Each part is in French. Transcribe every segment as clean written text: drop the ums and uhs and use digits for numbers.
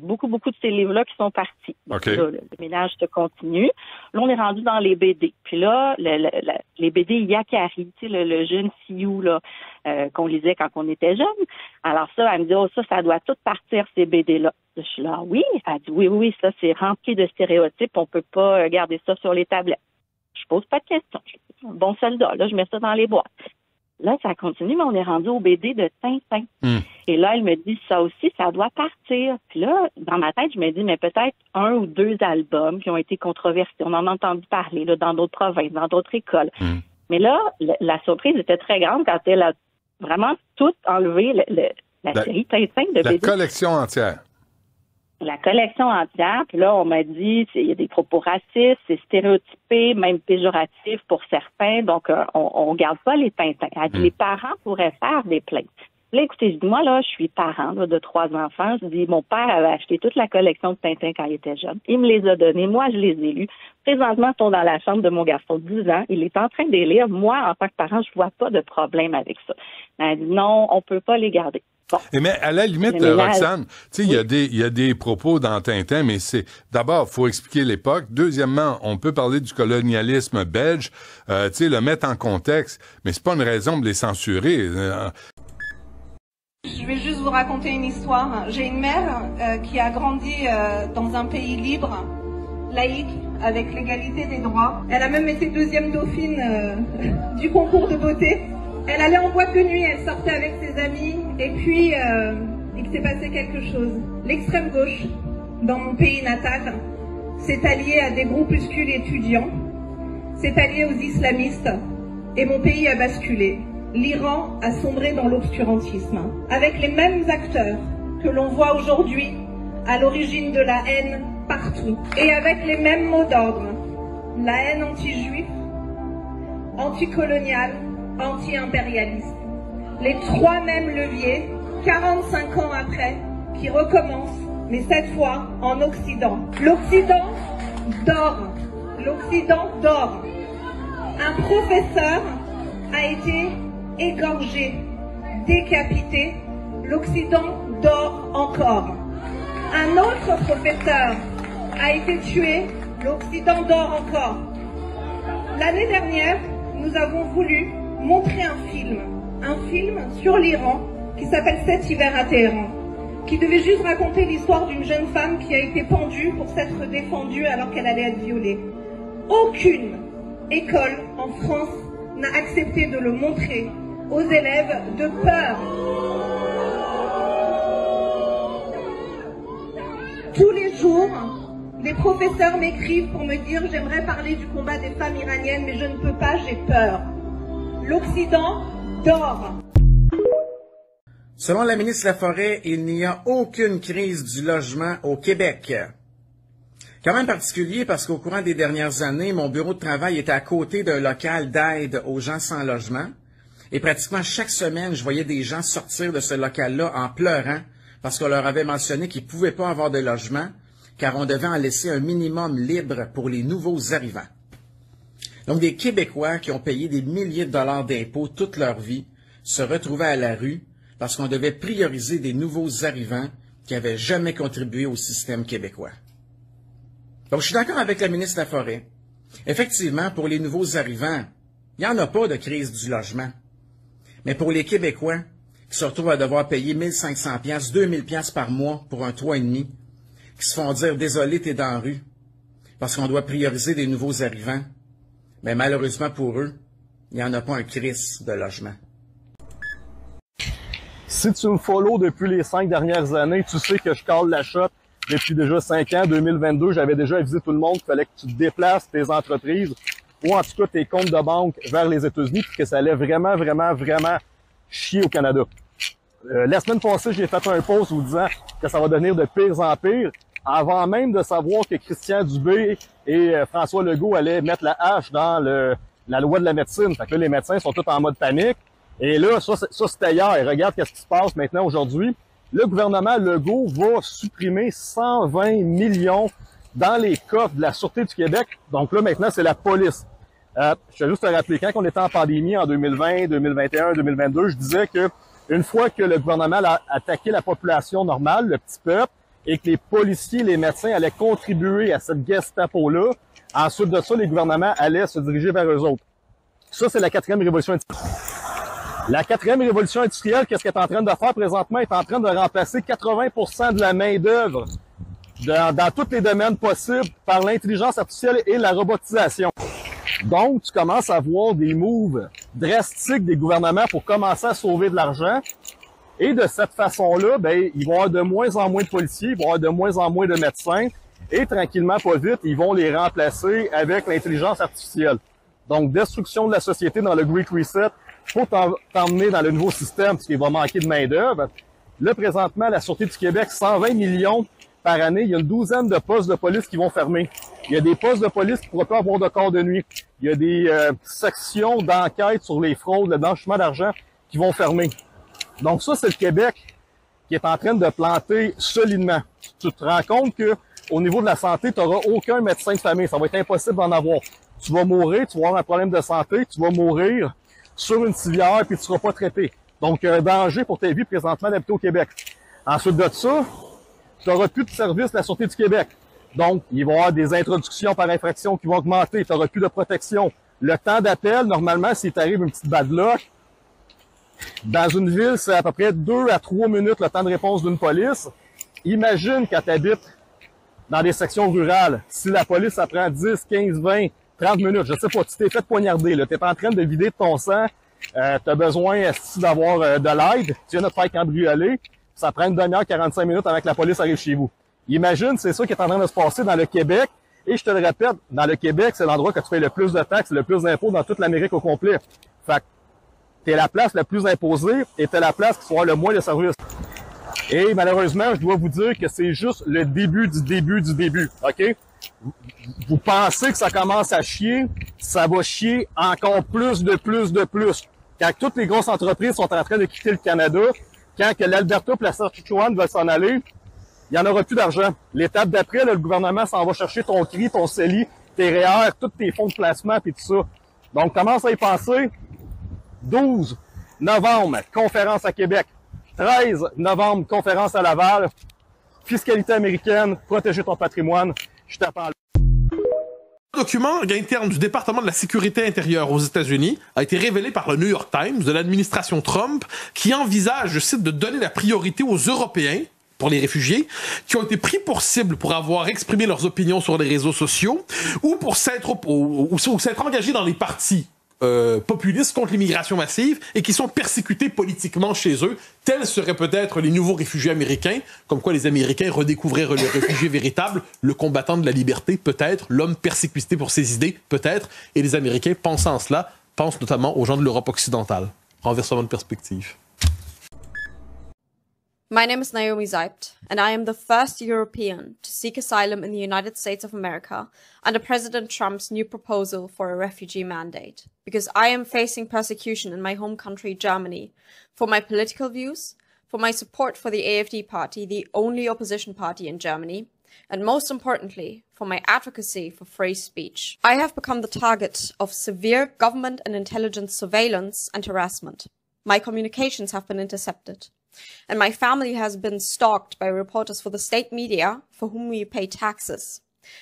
beaucoup de ces livres-là qui sont partis. Okay. Là, le ménage se continue. Là, on est rendu dans les BD. Puis là, les BD Yakari, tu sais, le jeune Sioux, là, qu'on lisait quand on était jeune. Alors ça, elle me dit, oh, ça doit tout partir, ces BD-là. Je suis là, oui. Elle dit, oui, ça, c'est rempli de stéréotypes. On peut pas garder ça sur les tablettes. Je pose pas de questions. Je suis un bon soldat. Là, je mets ça dans les boîtes. Là, ça continue, mais on est rendu au BD de Tintin. Et là, elle me dit, ça aussi, ça doit partir. Puis là, dans ma tête, je me dis, mais peut-être 1 ou 2 albums qui ont été controversés. On en a entendu parler là, dans d'autres provinces, dans d'autres écoles. Mais là, la surprise était très grande quand elle a vraiment tout enlevé, la série Tintin de BD. La collection entière. La collection entière, puis là, on m'a dit, il y a des propos racistes, c'est stéréotypé, même péjoratif pour certains, donc on garde pas les Tintins. Elle dit, les parents pourraient faire des plaintes. Là, écoutez, je dis, moi, là, je suis parent là, de 3 enfants. Je dis, mon père avait acheté toute la collection de Tintin quand il était jeune. Il me les a donnés. Moi, je les ai lus. Présentement, ils sont dans la chambre de mon garçon de 10 ans. Il est en train de les lire. Moi, en tant que parent, je vois pas de problème avec ça. Elle dit, non, on peut pas les garder. Bon. Mais à la limite, Roxane, tu sais, il y a des propos dans Tintin, mais c'est, d'abord, faut expliquer l'époque. Deuxièmement, on peut parler du colonialisme belge, tu sais, le mettre en contexte, mais c'est pas une raison de les censurer. Je vais juste vous raconter une histoire. J'ai une mère qui a grandi dans un pays libre, laïque, avec l'égalité des droits. Elle a même été 2e dauphine du concours de beauté. Elle allait en boîte de nuit, elle sortait avec ses amis, et puis il s'est passé quelque chose. L'extrême gauche, dans mon pays natal, s'est alliée à des groupuscules étudiants, s'est alliée aux islamistes, et mon pays a basculé. L'Iran a sombré dans l'obscurantisme, avec les mêmes acteurs que l'on voit aujourd'hui à l'origine de la haine partout, et avec les mêmes mots d'ordre. La haine anti-juif, anticoloniale, anti-impérialiste. Les 3 mêmes leviers, 45 ans après, qui recommencent, mais cette fois en Occident. L'Occident dort. L'Occident dort. Un professeur a été égorgé, décapité. L'Occident dort encore. Un autre professeur a été tué. L'Occident dort encore. L'année dernière, nous avons voulu montrer un film sur l'Iran qui s'appelle 7 hivers à Téhéran, qui devait juste raconter l'histoire d'une jeune femme qui a été pendue pour s'être défendue alors qu'elle allait être violée. Aucune école en France n'a accepté de le montrer aux élèves de peur. Tous les jours, les professeurs m'écrivent pour me dire « J'aimerais parler du combat des femmes iraniennes, mais je ne peux pas, j'ai peur. » L'Occident dort. Selon la ministre Laforêt, il n'y a aucune crise du logement au Québec. Quand même particulier parce qu'au courant des dernières années, mon bureau de travail était à côté d'un local d'aide aux gens sans logement. Et pratiquement chaque semaine, je voyais des gens sortir de ce local-là en pleurant parce qu'on leur avait mentionné qu'ils ne pouvaient pas avoir de logement car on devait en laisser un minimum libre pour les nouveaux arrivants. Donc, des Québécois qui ont payé des milliers de dollars d'impôts toute leur vie se retrouvaient à la rue parce qu'on devait prioriser des nouveaux arrivants qui n'avaient jamais contribué au système québécois. Donc, je suis d'accord avec la ministre Laforêt. Effectivement, pour les nouveaux arrivants, il n'y en a pas de crise du logement. Mais pour les Québécois qui se retrouvent à devoir payer 1 500 $, 2 000 $ par mois pour un toit et demi, qui se font dire « Désolé, t'es dans la rue » parce qu'on doit prioriser des nouveaux arrivants, mais malheureusement pour eux, il n'y en a pas un crisse de logement. Si tu me follow depuis les 5 dernières années, tu sais que je cale la shot depuis déjà 5 ans. 2022, j'avais déjà avisé tout le monde qu'il fallait que tu te déplaces tes entreprises ou en tout cas tes comptes de banque vers les États-Unis puis que ça allait vraiment chier au Canada. La semaine passée, j'ai fait un post vous disant que ça va devenir de pire en pire avant même de savoir que Christian Dubé et François Legault allaient mettre la hache dans la loi de la médecine. Fait que là, les médecins sont tous en mode panique. Et là, ça c'était hier. Et regarde qu'est-ce qui se passe maintenant aujourd'hui. Le gouvernement Legault va supprimer 120 millions dans les coffres de la Sûreté du Québec. Donc là, maintenant, c'est la police. Je vais juste te rappeler, quand on était en pandémie en 2020, 2021, 2022, je disais que une fois que le gouvernement a attaqué la population normale, le petit peuple, et que les policiers, les médecins allaient contribuer à cette Gestapo-là. Ensuite de ça, les gouvernements allaient se diriger vers eux autres. Ça, c'est la 4e révolution industrielle. La 4e révolution industrielle, qu'est-ce qu'elle est en train de faire présentement? Elle est en train de remplacer 80% de la main-d'œuvre dans tous les domaines possibles par l'intelligence artificielle et la robotisation. Donc, tu commences à voir des moves drastiques des gouvernements pour commencer à sauver de l'argent. Et de cette façon-là, ben, ils vont avoir de moins en moins de policiers, ils vont avoir de moins en moins de médecins. Et tranquillement, pas vite, ils vont les remplacer avec l'intelligence artificielle. Donc, destruction de la société dans le Great Reset pour t'emmener dans le nouveau système, parce qu'il va manquer de main-d'œuvre. Là, présentement, la Sûreté du Québec, 120 millions par année. Il y a une douzaine de postes de police qui vont fermer. Il y a des postes de police qui ne pourront pas avoir de corps de nuit. Il y a des sections d'enquête sur les fraudes, le blanchiment d'argent qui vont fermer. Donc ça, c'est le Québec qui est en train de planter solidement. Tu te rends compte que au niveau de la santé, tu n'auras aucun médecin de famille. Ça va être impossible d'en avoir. Tu vas mourir, tu vas avoir un problème de santé, tu vas mourir sur une civière puis tu ne seras pas traité. Donc, un danger pour ta vie présentement d'habiter au Québec. Ensuite de ça, tu n'auras plus de service de la Sûreté du Québec. Donc, il va y avoir des introductions par infraction qui vont augmenter. Tu n'auras plus de protection. Le temps d'appel, normalement, s'il t'arrive une petite bad luck, dans une ville, c'est à peu près 2 à 3 minutes le temps de réponse d'une police. Imagine quand tu habites dans des sections rurales. Si la police, ça prend 10, 15, 20, 30 minutes, je sais pas, tu t'es fait poignarder, là, t'es en train de vider de ton sang, t'as besoin d'avoir de l'aide, tu viens de te faire cambrioler, ça prend une demi-heure, 45 minutes avant que la police arrive chez vous. Imagine, c'est ça qui est en train de se passer dans le Québec, et je te le répète, dans le Québec, c'est l'endroit que tu payes le plus de taxes, le plus d'impôts dans toute l'Amérique au complet. Fait que t'es la place la plus imposée, et t'es la place qui soit le moins de services. Et malheureusement, je dois vous dire que c'est juste le début du début du début, OK? Vous pensez que ça commence à chier, ça va chier encore plus. Quand toutes les grosses entreprises sont en train de quitter le Canada, quand que l'Alberta et la Saskatchewan veulent s'en aller, il n'y en aura plus d'argent. L'étape d'après, là, le gouvernement s'en va chercher ton CRI, ton CELI, tes REER, tous tes fonds de placement et tout ça. Donc, commence à y penser. 12 novembre, conférence à Québec. 13 novembre, conférence à Laval. Fiscalité américaine, protéger ton patrimoine. Je t'attends là. Un document interne du département de la sécurité intérieure aux États-Unis a été révélé par le New York Times de l'administration Trump qui envisage, je cite, de donner la priorité aux Européens pour les réfugiés qui ont été pris pour cible pour avoir exprimé leurs opinions sur les réseaux sociaux ou pour s'être engagés dans les partis populistes contre l'immigration massive et qui sont persécutés politiquement chez eux. Tels seraient peut-être les nouveaux réfugiés américains, comme quoi les Américains redécouvraient le réfugié véritable, le combattant de la liberté, peut-être, l'homme persécuté pour ses idées, peut-être, et les Américains, pensant à cela, pensent notamment aux gens de l'Europe occidentale. Renversement de perspective. My name is Naomi Zeibt, and I am the first European to seek asylum in the United States of America under President Trump's new proposal for a refugee mandate, because I am facing persecution in my home country, Germany, for my political views, for my support for the AfD party, the only opposition party in Germany, and most importantly, for my advocacy for free speech. I have become the target of severe government and intelligence surveillance and harassment. My communications have been intercepted. And my family has been stalked by reporters for the state media for whom we pay taxes.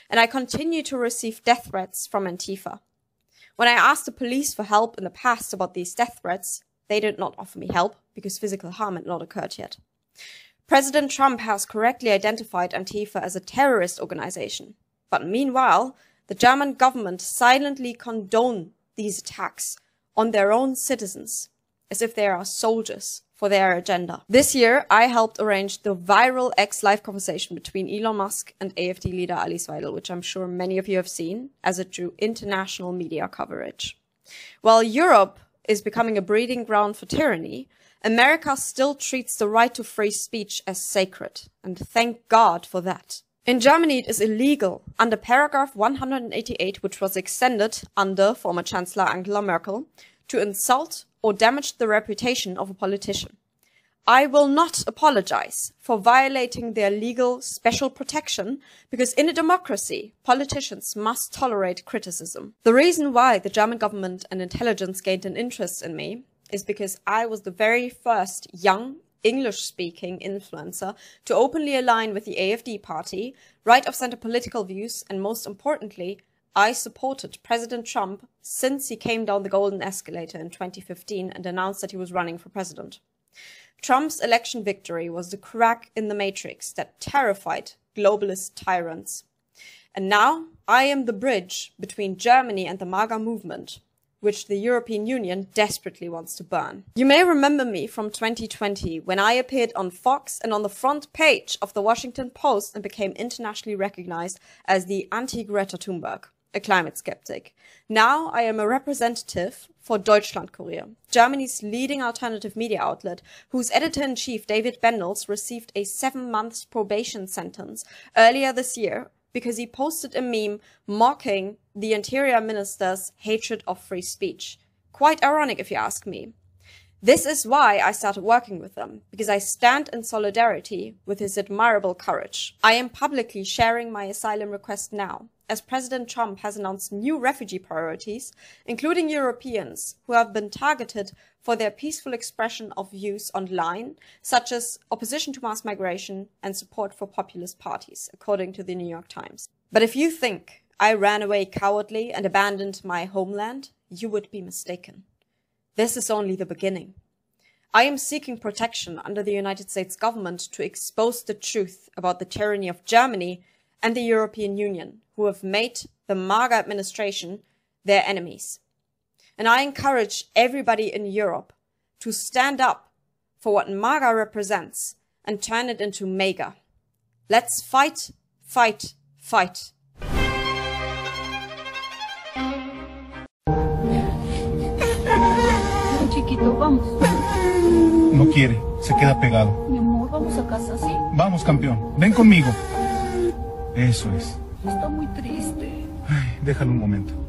And I continue to receive death threats from Antifa. When I asked the police for help in the past about these death threats, they did not offer me help because physical harm had not occurred yet. President Trump has correctly identified Antifa as a terrorist organization. But meanwhile, the German government silently condone these attacks on their own citizens, as if they are soldiers for their agenda. This year, I helped arrange the viral X live conversation between Elon Musk and AfD leader Alice Weidel, which I'm sure many of you have seen, as it drew international media coverage. While Europe is becoming a breeding ground for tyranny, America still treats the right to free speech as sacred, and thank God for that. In Germany, it is illegal under paragraph 188, which was extended under former Chancellor Angela Merkel, to insult or damage the reputation of a politician. I will not apologize for violating their legal special protection because in a democracy, politicians must tolerate criticism. The reason why the German government and intelligence gained an interest in me is because I was the very first young, English-speaking influencer to openly align with the AfD party, right-of-center political views, and most importantly, I supported President Trump since he came down the golden escalator in 2015 and announced that he was running for president. Trump's election victory was the crack in the matrix that terrified globalist tyrants. And now I am the bridge between Germany and the MAGA movement, which the European Union desperately wants to burn. You may remember me from 2020 when I appeared on Fox and on the front page of the Washington Post and became internationally recognized as the anti-Greta Thunberg, a climate skeptic. Now I am a representative for Deutschlandkurier, Germany's leading alternative media outlet, whose editor-in-chief David Bendels received a 7-month probation sentence earlier this year because he posted a meme mocking the Interior Minister's hatred of free speech. Quite ironic if you ask me. This is why I started working with him, because I stand in solidarity with his admirable courage. I am publicly sharing my asylum request now, as President Trump has announced new refugee priorities, including Europeans who have been targeted for their peaceful expression of views online, such as opposition to mass migration and support for populist parties, according to the New York Times. But if you think I ran away cowardly and abandoned my homeland, you would be mistaken. This is only the beginning. I am seeking protection under the United States government to expose the truth about the tyranny of Germany and the European Union, who have made the MAGA administration their enemies. And I encourage everybody in Europe to stand up for what MAGA represents and turn it into MEGA. Let's fight, fight, fight. Chiquito, vamos. No quiere, se queda pegado. Mi amor, vamos a casa, ¿sí? Vamos, campeón, ven conmigo. Eso es. Está muy triste. Ay, déjalo un momento.